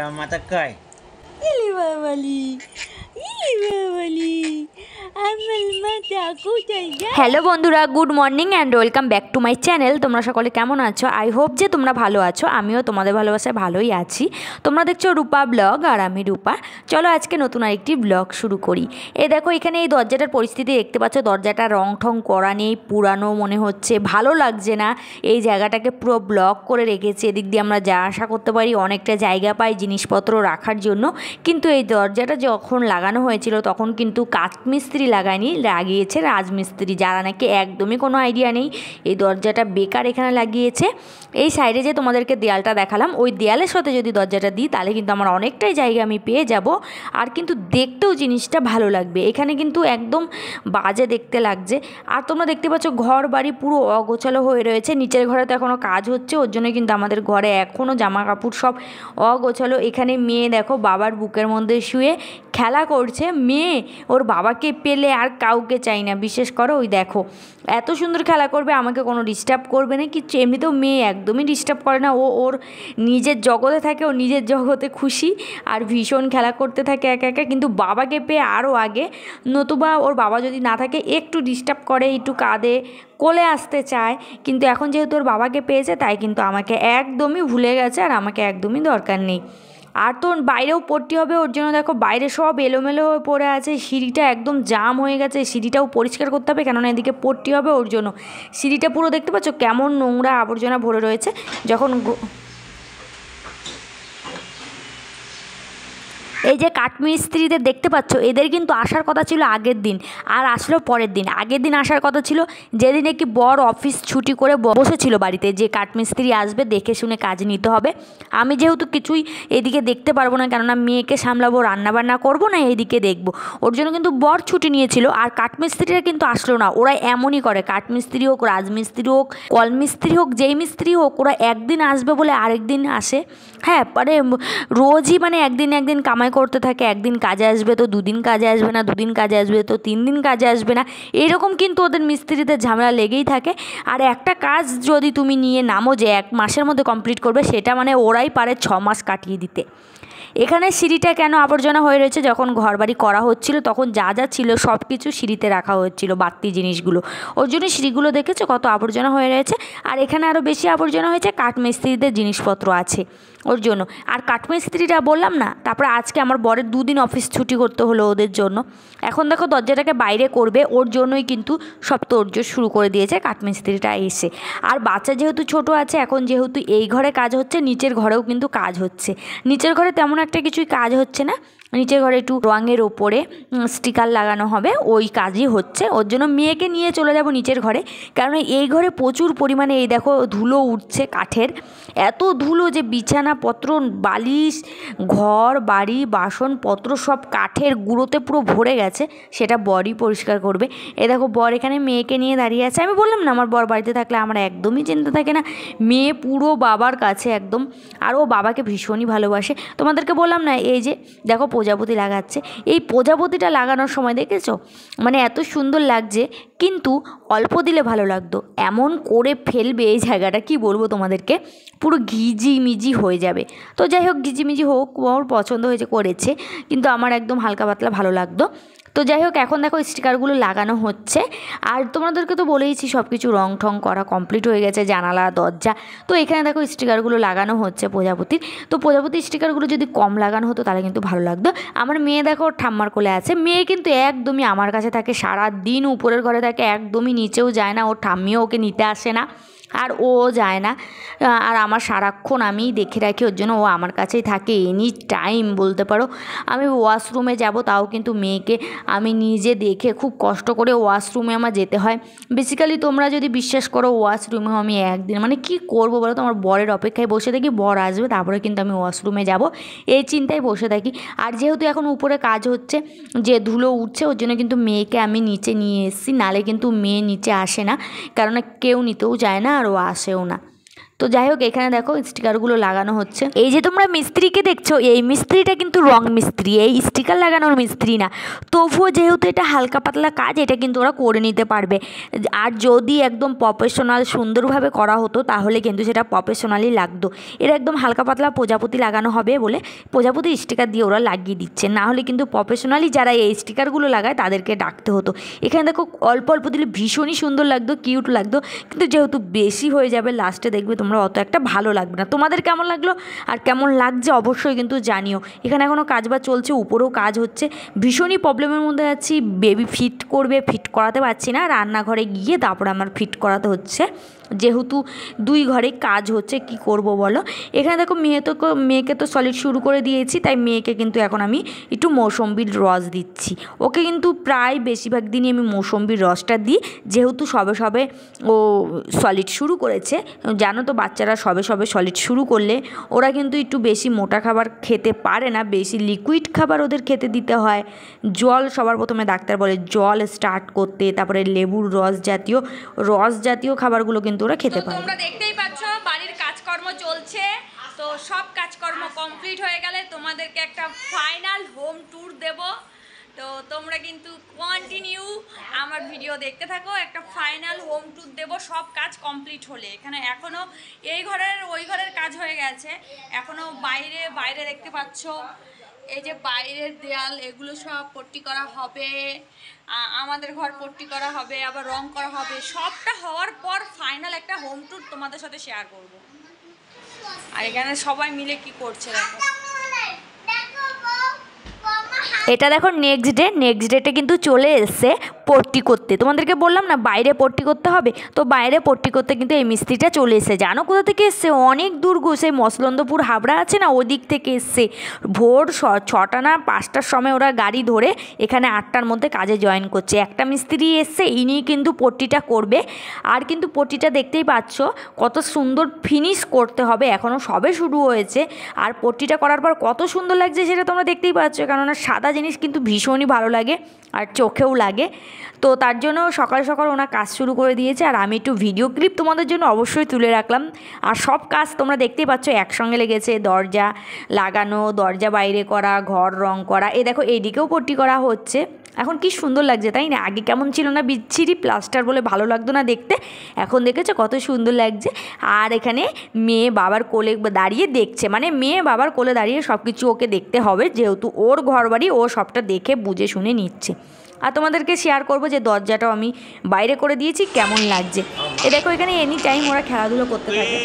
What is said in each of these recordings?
mata koi. Ili babali, ili babali, আমার মাথা কোথায় যায়? হ্যালো বন্ধুরা, good morning and welcome back to my channel. তোমরা সকলে কেমন আছো? আই হোপ যে তোমরা ভালো আছো। আমিও তোমাদের ভালোবাসায় ভালোই আছি। তোমরা দেখছো রূপা ব্লগ আর আমি রূপা। চলো আজকে নতুন আরেকটি ব্লগ শুরু করি। দেখো এখানে এই দরজাটার পরিস্থিতি দেখতে পাচ্ছ। দরজাটা রং ঠং করা নেই, পুরানো মনে হচ্ছে, ভালো লাগছে না। এই জায়গাটাকে পুরো ব্লক করে রেখেছে। এদিক দিয়ে আমরা যা আশা করতে পারি অনেকটা জায়গা পাই জিনিসপত্র রাখার জন্য। কিন্তু এই দরজাটা যখন লাগানো হয়েছিল তখন কিন্তু কাঠমিস্ত্রি লাগায়নি, লাগিয়েছে রাজমিস্ত্রি, যারা নাকি একদমই কোনো আইডিয়া নেই। এই দরজাটা বেকার এখানে লাগিয়েছে। এই সাইডে যে তোমাদেরকে দেয়ালটা দেখালাম, ওই দেয়ালের সাথে যদি দরজাটা দিই তাহলে কিন্তু আমার অনেকটাই জায়গা আমি পেয়ে যাব। আর কিন্তু দেখতেও জিনিসটা ভালো লাগবে। এখানে কিন্তু একদম বাজে দেখতে লাগছে। আর তোমরা দেখতে পাচ্ছ ঘর বাড়ি পুরো অগোছালো হয়ে রয়েছে। নিচের ঘরে তো এখনও কাজ হচ্ছে, ওর জন্য কিন্তু আমাদের ঘরে এখনও জামা কাপড় সব অগোছালো। এখানে মেয়ে দেখো বাবার বুকের মধ্যে শুয়ে খেলা করছে। মেয়ে ওর বাবাকে পেলে আর কাউকে চাই না, বিশেষ করে ওই দেখো এত সুন্দর খেলা করবে, আমাকে কোনো ডিস্টার্ব করবে না কিছু। এমনিতেও মেয়ে একদমই ডিস্টার্ব করে না, ও ওর নিজের জগতে থাকে, ও নিজের জগতে খুশি আর ভীষণ খেলা করতে থাকে একা একা। কিন্তু বাবাকে পেয়ে আরও আগে, নতুবা ওর বাবা যদি না থাকে একটু ডিস্টার্ব করে, একটু কাঁদে, কোলে আসতে চায়। কিন্তু এখন যেহেতু ওর বাবাকে পেয়েছে তাই কিন্তু আমাকে একদমই ভুলে গেছে আর আমাকে একদমই দরকার নেই। আর তো বাইরেও পড়তে হবে, ওর জন্য দেখো বাইরে সব এলোমেলো হয়ে পড়ে আছে। সিঁড়িটা একদম জাম হয়ে গেছে, সিঁড়িটাও পরিষ্কার করতে হবে, কেননা এদিকে পড়তে হবে। ওর জন্য সিঁড়িটা পুরো দেখতে পাচ্ছ কেমন নোংরা আবর্জনা ভরে রয়েছে। যখন এই যে কাঠমিস্ত্রিদের দেখতে পাচ্ছ, এদের কিন্তু আসার কথা ছিল আগের দিন, আর আসলো পরের দিন। আগের দিন আসার কথা ছিল যেদিনে কি বর অফিস ছুটি করে বসেছিল বাড়িতে, যে কাঠমিস্ত্রি আসবে, দেখে শুনে কাজ নিতে হবে। আমি যেহেতু কিছুই এদিকে দেখতে পারবো না, কেননা মেয়েকে সামলাবো, রান্নাবান্না করবো না, এইদিকে দেখবো, ওর জন্য কিন্তু বর ছুটি নিয়েছিল। আর কাঠমিস্ত্রিরা কিন্তু আসলো না। ওরা এমনই করে, কাঠমিস্ত্রি হোক, রাজমিস্ত্রি হোক, কলমিস্ত্রি হোক, যেই মিস্ত্রি হোক, ওরা একদিন আসবে বলে আরেক দিন আসে। হ্যাঁ, মানে রোজই মানে একদিন কামাই করতে থাকে। একদিন কাজে আসবে তো দুদিন কাজে আসবে না, দুদিন কাজে আসবে তো 3 দিন কাজে আসবে না। এরকম কিন্তু ওদের মিস্ত্রিদের ঝামেলা লেগেই থাকে। আর একটা কাজ যদি তুমি নিয়ে নামো যে 1 মাসের মধ্যে কমপ্লিট করবে, সেটা মানে ওরাই পারে 6 মাস কাটিয়ে দিতে। এখানে সিঁড়িটা কেন আবর্জনা হয়ে রয়েছে, যখন ঘরবাড়ি করা হচ্ছিল তখন যা যা ছিল সব কিছু সিঁড়িতে রাখা হচ্ছিল, বাড়তি জিনিসগুলো। ওর জন্য সিঁড়িগুলো দেখেছো কত আবর্জনা হয়ে রয়েছে। আর এখানে আরও বেশি আবর্জনা হয়েছে, কাঠমিস্ত্রিদের জিনিসপত্র আছে ওর জন্য। আর কাঠমিস্ত্রিরা বললাম না, তারপরে আজকে আমার বরের 2 দিন অফিস ছুটি করতে হলো ওদের জন্য। এখন দেখো দরজাটাকে বাইরে করবে, ওর জন্যই কিন্তু সব তোড়জোড় শুরু করে দিয়েছে কাঠমিস্ত্রিটা এসে। আর বাচ্চা যেহেতু ছোট আছে, এখন যেহেতু এই ঘরে কাজ হচ্ছে, নিচের ঘরেও কিন্তু কাজ হচ্ছে। নিচের ঘরে তেমন একটা কিছুই কাজ হচ্ছে না, নিচের ঘরে একটু রঙের ওপরে স্টিকার লাগানো হবে, ওই কাজই হচ্ছে। ওর জন্য মেয়েকে নিয়ে চলে যাব নিচের ঘরে, কারণ এই ঘরে প্রচুর পরিমাণে এই দেখো ধুলো উঠছে কাঠের। এত ধুলো যে বিছানাপত্র, বালিশ, ঘর বাড়ি, বাসনপত্র সব কাঠের গুঁড়োতে পুরো ভরে গেছে। সেটা বরই পরিষ্কার করবে। দেখো বর এখানে মেয়েকে নিয়ে দাঁড়িয়ে আছে। আমি বললাম না, আমার বর বাড়িতে থাকলে আমার একদমই চিন্তা থাকে না। মেয়ে পুরো বাবার কাছে একদম, আর ও বাবাকে ভীষণই ভালোবাসে। তোমাদেরকে বললাম না, এই যে দেখো প্রজাপতি লাগাচ্ছে। এই প্রজাপতিটা লাগানোর সময় দেখেছো, মানে এত সুন্দর লাগছে, কিন্তু অল্প দিলে ভালো লাগতো, এমন করে ফেলবে এই জায়গাটা, কি বলবো তোমাদেরকে, পুরো ঘিজিমিজি হয়ে যাবে। তো যাই হোক, ঘিজিমিজি হোক, ওর পছন্দ হয়েছে করেছে, কিন্তু আমার একদম হালকা পাতলা ভালো লাগতো। তো যাই হোক, এখন দেখো স্টিকারগুলো লাগানো হচ্ছে। আর তোমাদেরকে তো বলেইছি সব কিছু রং ঠং করা কমপ্লিট হয়ে গেছে, জানালা দরজা। তো এখানে দেখো স্টিকারগুলো লাগানো হচ্ছে প্রজাপতির। তো প্রজাপতির স্টিকারগুলো যদি কম লাগানো হতো তাহলে কিন্তু ভালো লাগতো। আমার মেয়ে দেখো ঠাম্মার কোলে আছে। মেয়ে কিন্তু একদমই আমার কাছে থাকে, সারা দিন উপরের ঘরে থাকে, একদমই নিচেও যায় না। ওর ঠাম্মিও ওকে নিতে আসে না, আর ও যায় না। আর আমার সারাক্ষণ আমিই দেখে রাখি, ওর জন্য ও আমার কাছেই থাকে এনি টাইম বলতে পারো। আমি ওয়াশরুমে যাব, তাও কিন্তু মেয়েকে আমি নিজে দেখে খুব কষ্ট করে ওয়াশরুমে আমার যেতে হয়। বেসিক্যালি তোমরা যদি বিশ্বাস করো, ওয়াশরুমেও আমি একদিন মানে কি করব বলো তো, আমার বরের অপেক্ষায় বসে থাকি, বর আসবে তারপরে কিন্তু আমি ওয়াশরুমে যাব, এই চিন্তায় বসে থাকি। আর যেহেতু এখন উপরে কাজ হচ্ছে, যে ধুলো উঠছে, ওর জন্য কিন্তু মেয়েকে আমি নিচে নিয়ে এসেছি, নালে কিন্তু মেয়ে নিচে আসে না, কারণ কেউ নিতেও যায় না আর ও আসেও না। তো যাই হোক, এখানে দেখো স্টিকারগুলো লাগানো হচ্ছে। এই যে তোমরা মিস্ত্রিকে দেখছো, এই মিস্ত্রিটা কিন্তু রং মিস্ত্রি, এই স্টিকার লাগানোর মিস্ত্রি না। তবুও যেহেতু এটা হালকা পাতলা কাজ, এটা কিন্তু ওরা করে নিতে পারবে। আর যদি একদম প্রফেশনাল সুন্দরভাবে করা হতো তাহলে কিন্তু সেটা প্রফেশনালি লাগতো। এরা একদম হালকা পাতলা প্রজাপতি লাগানো হবে বলে প্রজাপতি স্টিকার দিয়ে ওরা লাগিয়ে দিচ্ছে, না হলে কিন্তু প্রফেশনালি যারা এই স্টিকারগুলো লাগায় তাদেরকে ডাকতে হতো। এখানে দেখো অল্প অল্প দিলে ভীষণই সুন্দর লাগতো, কিউট লাগতো, কিন্তু যেহেতু বেশি হয়ে যাবে লাস্টে দেখবে তোমরা অত একটা ভালো লাগবে না। তোমাদের কেমন লাগলো আর কেমন লাগছে অবশ্যই কিন্তু জানিও। এখানে এখনও কাজ বাজ চলছে, উপরেও কাজ হচ্ছে, ভীষণই প্রবলেমের মধ্যে আছি। বেবি ফিট করবে, ফিট করাতে পারছি না, রান্নাঘরে গিয়ে তারপর আমার ফিট করাতে হচ্ছে, যেহেতু 2 ঘরে কাজ হচ্ছে, কি করব বলো। এখানে দেখো মেয়েকে তো সলিড শুরু করে দিয়েছি, তাই মেয়েকে কিন্তু এখন আমি একটু মৌসম্বির রস দিচ্ছি। ওকে কিন্তু প্রায় বেশিরভাগ দিনই আমি মৌসম্বির রসটা দিই, যেহেতু সবে সবে ও সলিড শুরু করেছে। জানো তো বাচ্চারা সবে সবে সলিড শুরু করলে ওরা কিন্তু একটু বেশি মোটা খাবার খেতে পারে না, বেশি লিকুইড খাবার ওদের খেতে দিতে হয়। জল সবার প্রথমে ডাক্তার বলে জল স্টার্ট করতে, তারপরে লেবুর রস জাতীয় খাবারগুলো কিন্তু ওরা খেতে পারে। তোমরা দেখতেই পাচ্ছ বাড়ির কাজকর্ম চলছে। তো সব কাজকর্ম কমপ্লিট হয়ে গেলে তোমাদেরকে একটা ফাইনাল হোম ট্যুর দেব। তো তোমরা কিন্তু কন্টিনিউ আমার ভিডিও দেখতে থাকো, একটা ফাইনাল হোম ট্যুর দেব সব কাজ কমপ্লিট হলে। এখানে এখনও এই ঘরের ওই ঘরের কাজ হয়ে গেছে, এখনও বাইরে দেখতে পাচ্ছ এই যে বাইরের দেয়াল, এগুলো সব পট্টি করা হবে, আমাদের ঘর পট্টি করা হবে, আবার রং করা হবে। সবটা হওয়ার পর ফাইনাল একটা হোম ট্যুর তোমাদের সাথে শেয়ার করব। আর এখানে সবাই মিলে কি করছে দেখো। এটা দেখো নেক্সট ডেটে কিন্তু চলে এসছে পট্টি করতে। তোমাদেরকে বললাম না বাইরে পট্টি করতে হবে, তো বাইরে পট্টি করতে কিন্তু এই মিস্ত্রিটা চলে এসছে। জানো কোথা থেকে এসছে? অনেক দূর সেই মসলন্দপুর হাবড়া আছে না, ওদিক থেকে এসছে। ভোর 6টা না 5টার সময় ওরা গাড়ি ধরে এখানে 8টার মধ্যে কাজে জয়েন করছে। একটা মিস্ত্রি এসছে, ইনি কিন্তু পট্টিটা করবে। আর কিন্তু পট্টিটা দেখতেই পাচ্ছ কত সুন্দর ফিনিশ করতে হবে, এখনও সবে শুরু হয়েছে। আর পট্টিটা করার পর কত সুন্দর লাগছে সেটা তোমরা দেখতেই পাচ্ছ, কেননা সাদা জিনিস কিন্তু ভীষণই ভালো লাগে আর চোখেও লাগে। তো তার জন্য সকাল সকাল ওনা কাজ শুরু করে দিয়েছে, আর আমি একটু ভিডিও ক্লিপ তোমাদের জন্য অবশ্যই তুলে রাখলাম। আর সব কাজ তোমরা দেখতেই পাচ্ছ একসঙ্গে লেগেছে, দরজা লাগানো, দরজা বাইরে করা, ঘর রং করা, এই দেখো এইদিকেও পট্টি করা হচ্ছে। এখন কি সুন্দর লাগছে তাই না? আগে কেমন ছিল না, বিচ্ছিরি প্লাস্টার বলে ভালো লাগতো না দেখতে, এখন দেখেছো কত সুন্দর লাগছে। আর এখানে মেয়ে বাবার কোলে দাঁড়িয়ে দেখছে, মানে মেয়ে বাবার কোলে দাঁড়িয়ে সব কিছু ওকে দেখতে হবে, যেহেতু ওর ঘর বাড়ি, ও সবটা দেখে বুঝে শুনে নিচ্ছে। আর তোমাদেরকে শেয়ার করবো যে দরজাটাও আমি বাইরে করে দিয়েছি, কেমন লাগছে। এ দেখো এখানে এনি টাইম ওরা খেলাধুলো করতে থাকে।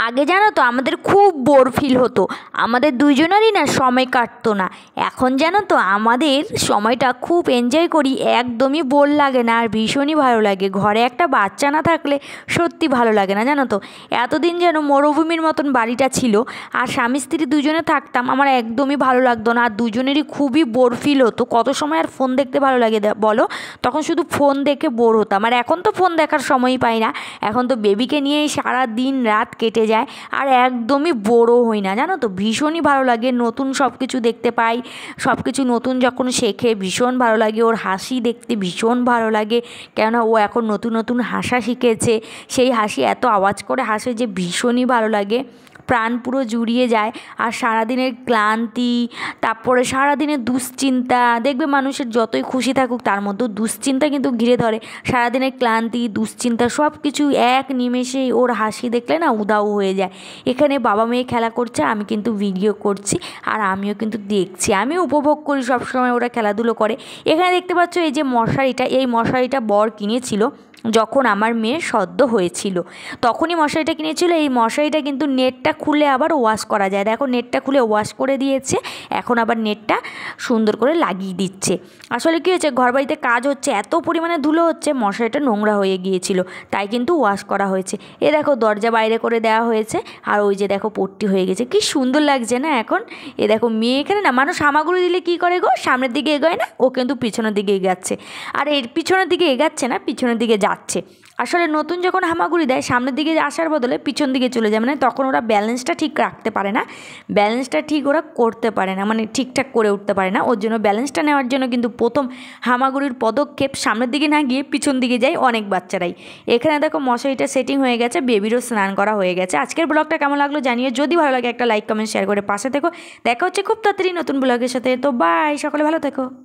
আগে জানো তো আমাদের খুব বোর ফিল হতো, আমাদের দুইজনেরই না সময় কাটতো না। এখন জানো তো আমাদের সময়টা খুব এনজয় করি, একদমই বোর লাগে না, আর ভীষণই ভালো লাগে। ঘরে একটা বাচ্চা না থাকলে সত্যি ভালো লাগে না জানো তো। এতদিন যেন মরুভূমির মতন বাড়িটা ছিল, আর স্বামী স্ত্রী দুজনে থাকতাম, আমার একদমই ভালো লাগতো না, আর দুজনেরই খুবই বোর ফিল হতো। কত সময় আর ফোন দেখতে ভালো লাগে বলো, তখন শুধু ফোন দেখে বোর হতাম। আর এখন তো ফোন দেখার সময়ই পাই না, এখন তো বেবিকে নিয়েই সারা দিন রাত কেটে যায়, আর একদমই বোরও হই না জানো তো। ভীষণই ভালো লাগে, নতুন সব কিছু দেখতে পাই, সব কিছু নতুন যখন শেখে ভীষণ ভালো লাগে। ওর হাসি দেখতে ভীষণ ভালো লাগে, কেননা ও এখন নতুন নতুন হাসা শিখেছে, সেই হাসি এত আওয়াজ করে হাসে যে ভীষণই ভালো লাগে, প্রাণ পুরো জুড়িয়ে যায়। আর সারাদিনের ক্লান্তি, তারপরে সারাদিনের দুশ্চিন্তা, দেখবে মানুষের যতই খুশি থাকুক তার মধ্যেও দুশ্চিন্তা কিন্তু ঘিরে ধরে। সারাদিনের ক্লান্তি দুশ্চিন্তা সব কিছু এক নিমেষেই ওর হাসি দেখলে না উধাও হয়ে যায়। এখানে বাবা মেয়ে খেলা করছে, আমি কিন্তু ভিডিও করছি, আর আমিও কিন্তু দেখছি, আমিও উপভোগ করি সবসময় ওরা খেলাধুলো করে। এখানে দেখতে পাচ্ছ এই যে মশারিটা, এই মশারিটা বর কিনেছিল যখন আমার মেয়ে সদ্য হয়েছিল, তখনই মশারিটা কিনেছিল। এই মশারিটা কিন্তু নেটটা খুলে আবার ওয়াশ করা যায়, দেখো নেটটা খুলে ওয়াশ করে দিয়েছে, এখন আবার নেটটা সুন্দর করে লাগিয়ে দিচ্ছে। আসলে কী হয়েছে, ঘরবাড়িতে কাজ হচ্ছে, এত পরিমাণে ধুলো হচ্ছে, মশারিটা নোংরা হয়ে গিয়েছিল, তাই কিন্তু ওয়াশ করা হয়েছে। এ দেখো দরজা বাইরে করে দেওয়া হয়েছে, আর ওই যে দেখো পট্টি হয়ে গেছে, কি সুন্দর লাগছে না এখন। এ দেখো মেয়ে এখানে না, মানুষ হামাগুড়ি দিলে কী করে গো, সামনের দিকে এগোয় না, ও কিন্তু পিছনের দিকে এগাচ্ছে। আর এর পিছনের দিকে এগাচ্ছে না, পিছনের দিকে যাচ্ছে। আসলে নতুন যখন হামাগুড়ি দেয় সামনের দিকে আসার বদলে পিছন দিকে চলে যায়, মানে তখন ওরা ব্যালেন্সটা ঠিক রাখতে পারে না, ব্যালেন্সটা ঠিক ওরা করতে পারে না, মানে ঠিকঠাক করে উঠতে পারে না। ওর জন্য ব্যালেন্সটা নেওয়ার জন্য কিন্তু প্রথম হামাগুড়ির পদক্ষেপ সামনের দিকে না গিয়ে পিছন দিকে যায় অনেক বাচ্চারাই। এখানে দেখো মশারিটা সেটিং হয়ে গেছে, বেবিরও স্নান করা হয়ে গেছে। আজকের ব্লগটা কেমন লাগলো জানিয়ে, যদি ভালো লাগে একটা লাইক কমেন্ট শেয়ার করে পাশে থেকো। দেখা হচ্ছে খুব তাড়াতাড়ি নতুন ব্লগের সাথে। তো বাই, সকলে ভালো থেকো।